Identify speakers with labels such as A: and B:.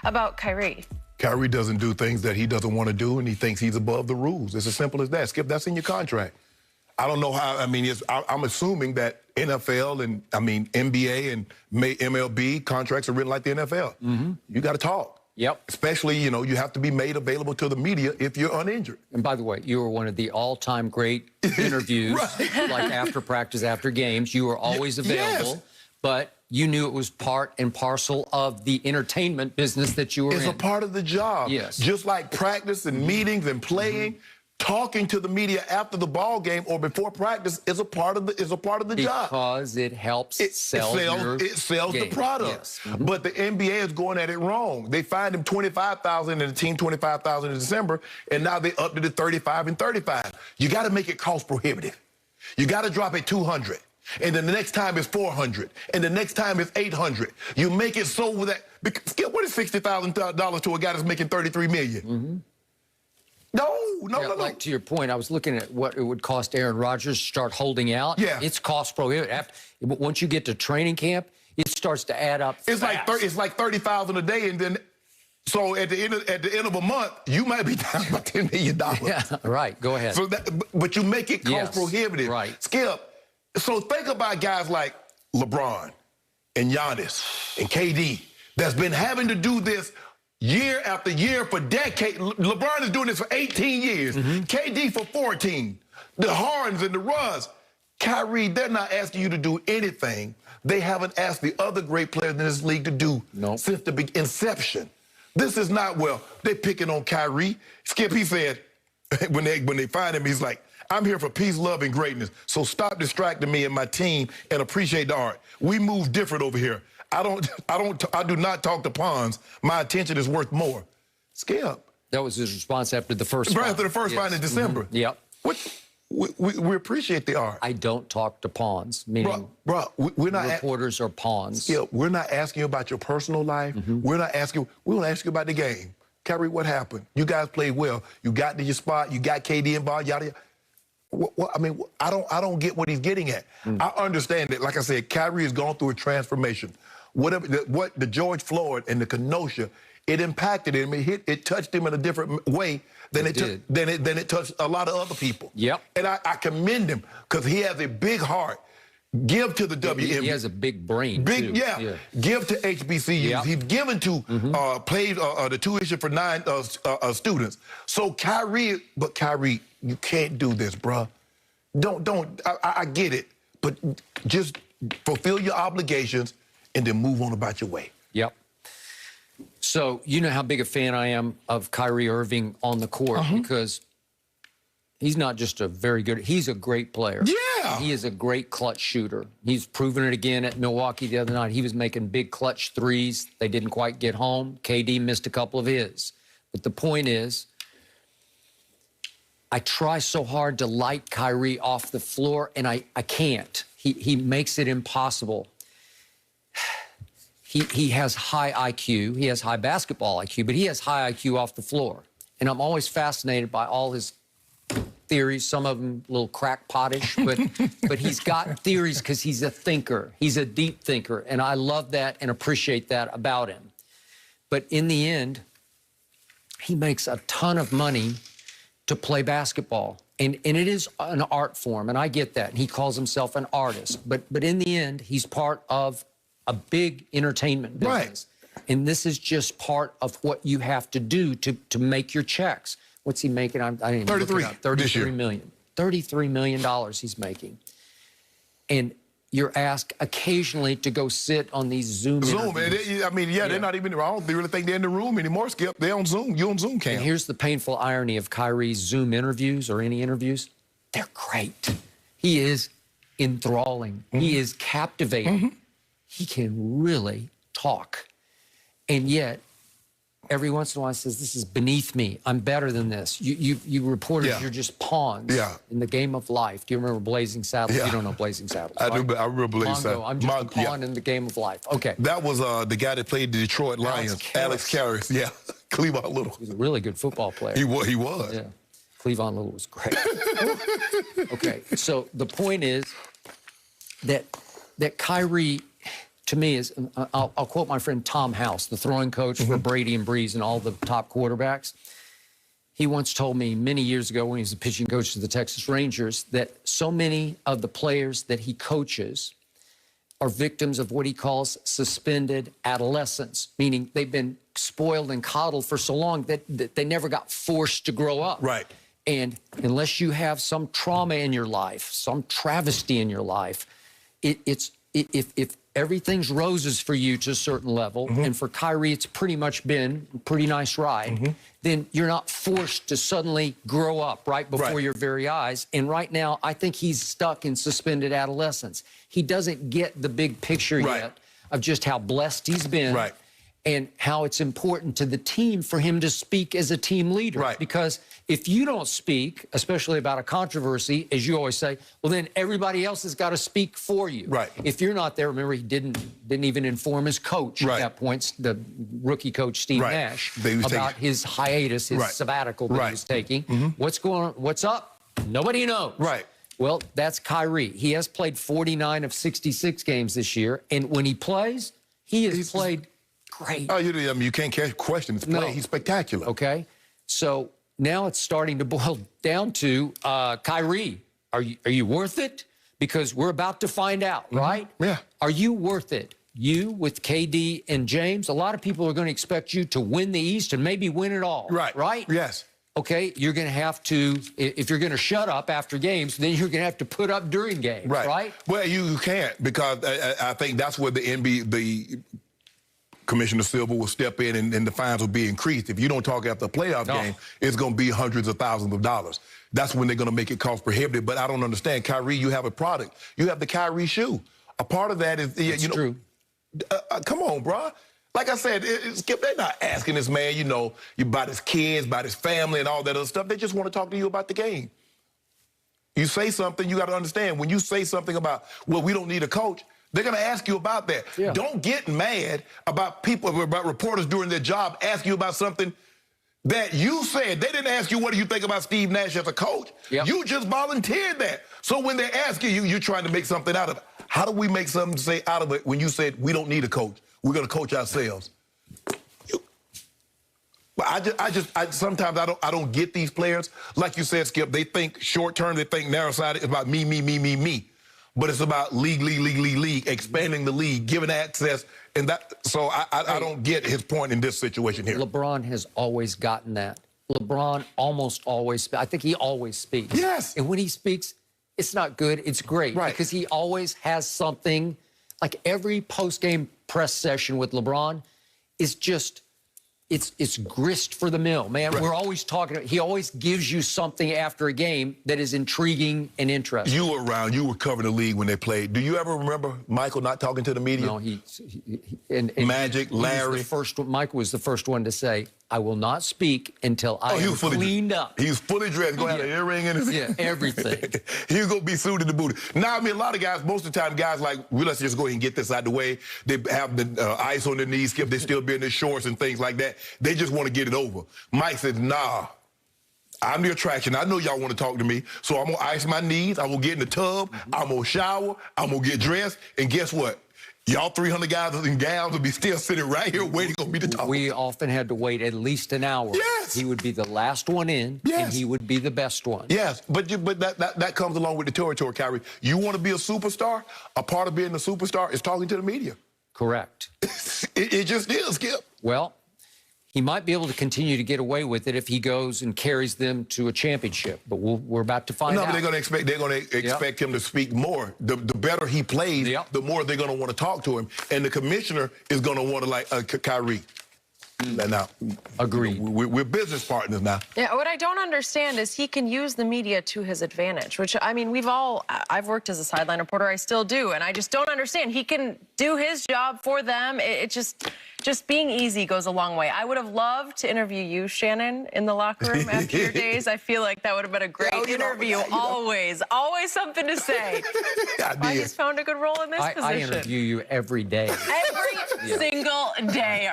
A: about Kyrie?
B: Kyrie doesn't do things that he doesn't want to do, and he thinks he's above the rules. It's as simple as that. Skip, that's in your contract. I don't know how, I'm assuming that NFL and, NBA and MLB contracts are written like the NFL. You got to talk.
C: Yep.
B: Especially, you have to be made available to the media if you're uninjured.
C: And by the way, you were one of the all-time great interviews, like after practice, after games. You were always available, but you knew it was part and parcel of the entertainment business that you were in.
B: It's a part of the job.
C: Yes.
B: Just like practice and meetings and playing. Talking to the media after the ball game or before practice is a part of the job.
C: Because it helps sell
B: the product.
C: Yes.
B: But the NBA is going at it wrong. They fined him $25,000 and the team $25,000 in December, and now they upped it to $35 and $35. You got to make it cost prohibitive. You got to drop it $200, and then the next time it's $400, and the next time it's $800. You make it so that what is $60,000 to a guy that's making $33 million? No.
C: Like to your point, I was looking at what it would cost Aaron Rodgers to start holding out.
B: Yeah.
C: It's cost prohibitive. Once you get to training camp, it starts to add up
B: It's
C: fast.
B: like $30,000 a day, and then so at the end of a month, you might be down about $10 million.
C: Yeah, right. Go ahead.
B: So but you make it cost prohibitive.
C: Right.
B: Skip. So think about guys like LeBron and Giannis and KD that's been having to do this year after year for decades. LeBron is doing this for 18 years. KD for 14. The Hardens and the Russ. Kyrie, they're not asking you to do anything they haven't asked the other great players in this league to do since the inception. This is not, they're picking on Kyrie. Skip, he said, when they find him, he's like, I'm here for peace, love, and greatness. So stop distracting me and my team and appreciate the art. We move different over here. I do not talk to pawns. My attention is worth more. Skip.
C: That was his response after the first
B: fight. After the first fight in December.
C: Yep.
B: We appreciate the art.
C: I don't talk to pawns, meaning
B: we're not
C: reporters are pawns.
B: Skip, we're not asking you about your personal life. We're not asking. We want to ask you about the game. Kyrie, what happened? You guys played well. You got to your spot. You got KD involved. Yada yada. I don't get what he's getting at. I understand that. Like I said, Kyrie has gone through a transformation. What the George Floyd and the Kenosha, it impacted him. It touched him in a different way than it touched a lot of other people.
C: Yep.
B: And I commend him because he has a big heart. Give to the WNBA.
C: He has a big brain, too.
B: Yeah. Give to HBCUs.
C: Yep.
B: He's given to, paid the tuition for 9 students. So Kyrie, you can't do this, bruh. I get it, but just fulfill your obligations and then move on about your way.
C: Yep. So you know how big a fan I am of Kyrie Irving on the court because he's not just he's a great player.
B: Yeah.
C: He is a great clutch shooter. He's proven it again at Milwaukee the other night. He was making big clutch threes. They didn't quite get home. KD missed a couple of his. But the point is, I try so hard to light Kyrie off the floor, and I can't. He makes it impossible. He has high IQ. He has high basketball IQ, but he has high IQ off the floor. And I'm always fascinated by all his theories, some of them a little crackpotish, but he's got theories because he's a thinker. He's a deep thinker, and I love that and appreciate that about him. But in the end, he makes a ton of money to play basketball. And it is an art form, and I get that. And he calls himself an artist. But in the end, he's part of a big entertainment business.
B: Right.
C: And this is just part of what you have to do to make your checks. What's he making? I didn't even look it up. $33 million. $33 million he's making. And you're asked occasionally to go sit on these Zoom interviews.
B: They're not even, I don't really think they're in the room anymore, Skip. They're on Zoom. You're on Zoom cam.
C: And here's the painful irony of Kyrie's Zoom interviews or any interviews. They're great. He is enthralling. He is captivating. He can really talk. And yet, every once in a while, he says, this is beneath me. I'm better than this. You reporters, you're just pawns in the game of life. Do you remember Blazing Saddles? You don't know Blazing Saddles.
B: I do. I remember Blazing Saddles.
C: I'm just a pawn in the game of life. Okay.
B: That was the guy that played the Detroit Lions. Alex Karras. Yeah. Cleavon Little.
C: He was a really good football player.
B: He was.
C: Yeah. Cleavon Little was great. Okay. So the point is that Kyrie, to me is, I'll quote my friend Tom House, the throwing coach for Brady and Breeze and all the top quarterbacks. He once told me many years ago when he was the pitching coach to the Texas Rangers that so many of the players that he coaches are victims of what he calls suspended adolescence, meaning they've been spoiled and coddled for so long that they never got forced to grow up.
B: Right.
C: And unless you have some trauma in your life, some travesty in your life, if everything's roses for you to a certain level, and for Kyrie it's pretty much been a pretty nice ride, then you're not forced to suddenly grow up right before your very eyes. And right now, I think he's stuck in suspended adolescence. He doesn't get the big picture yet of just how blessed he's been and how it's important to the team for him to speak as a team leader. Because if you don't speak, especially about a controversy, as you always say, well, then everybody else has got to speak for you. If you're not there, remember, he didn't even inform his coach at that point, the rookie coach, Steve Nash, about his hiatus, his sabbatical that he was taking. What's going on? What's up? Nobody knows. Well, that's Kyrie. He has played 49 of 66 games this year, and when he plays, he has played great.
B: Oh, you can't question his play. He's spectacular.
C: Okay, so now it's starting to boil down to Kyrie. Are you worth it? Because we're about to find out, right?
B: Yeah.
C: Are you worth it? You with KD and James, a lot of people are going to expect you to win the East and maybe win it all. Right?
B: Yes.
C: Okay, you're going to have to, if you're going to shut up after games, then you're going to have to put up during games, right?
B: Well, you can't, because I think that's where the NBA, the Commissioner Silver will step in and the fines will be increased. If you don't talk after a playoff game, it's going to be hundreds of thousands of dollars. That's when they're going to make it cost prohibitive. But I don't understand. Kyrie, you have a product. You have the Kyrie shoe. A part of that is, you know,
C: true.
B: Come on, bro. Like I said, Skip, they're not asking this man, you know, about his kids, about his family and all that other stuff. They just want to talk to you about the game. You say something, you got to understand. When you say something about, well, we don't need a coach, they're going to ask you about that. Don't get mad about people, about reporters doing their job, asking you about something that you said. They didn't ask you, what do you think about Steve Nash as a coach? You just volunteered that. So when they're asking you, you're trying to make something out of it. How do we make something to say out of it when you said we don't need a coach? We're going to coach ourselves. Sometimes I don't get these players. Like you said, Skip, they think short term, they think narrow sided. It's about me. But it's about league, expanding the league, giving access, and that. So I don't get his point in this situation here.
C: LeBron has always gotten that. LeBron almost always, I think he always speaks.
B: Yes.
C: And when he speaks, it's not good, it's great. Because he always has something, like every post-game press session with LeBron is just, it's grist for the mill, man. We're always talking, he always gives you something after a game that is intriguing and interesting.
B: You were around, you were covering the league when they played. Do you ever remember Michael not talking to the media?
C: No, and
B: Magic, Larry.
C: Michael was the first one to say, I will not speak until I am cleaned up.
B: He was fully dressed, going to have an earring in his
C: everything.
B: He was going to be suited and booted. Now, I mean, a lot of guys, most of the time, guys like, well, let's just go ahead and get this out of the way. They have the ice on their knees, Skip. They still be in their shorts and things like that. They just want to get it over. Mike says, nah, I'm the attraction. I know y'all want to talk to me, so I'm going to ice my knees. I'm going to get in the tub. I'm going to shower. I'm going to get dressed. And guess what? Y'all 300 guys and gals will be still sitting right here waiting on me to talk.
C: We often had to wait at least an hour.
B: Yes.
C: He would be the last one in, and he would be the best one.
B: Yes, but that comes along with the territory, Kyrie. You want to be a superstar? A part of being a superstar is talking to the media.
C: Correct.
B: it just is, Skip.
C: Well, he might be able to continue to get away with it if he goes and carries them to a championship, but we're about to find out.
B: No, but they're going to expect him to speak more. The better he plays, the more they're going to want to talk to him, and the commissioner is going to want to like Kyrie. Now,
C: agreed.
B: We're business partners now.
A: Yeah, what I don't understand is he can use the media to his advantage, which, I mean, I've worked as a sideline reporter, I still do, and I just don't understand. He can do his job for them. It just being easy goes a long way. I would have loved to interview you, Shannon, in the locker room after your days. I feel like that would have been a great interview. Always something to say. He's found a good role in this position.
C: I interview you every day.
A: Every single day.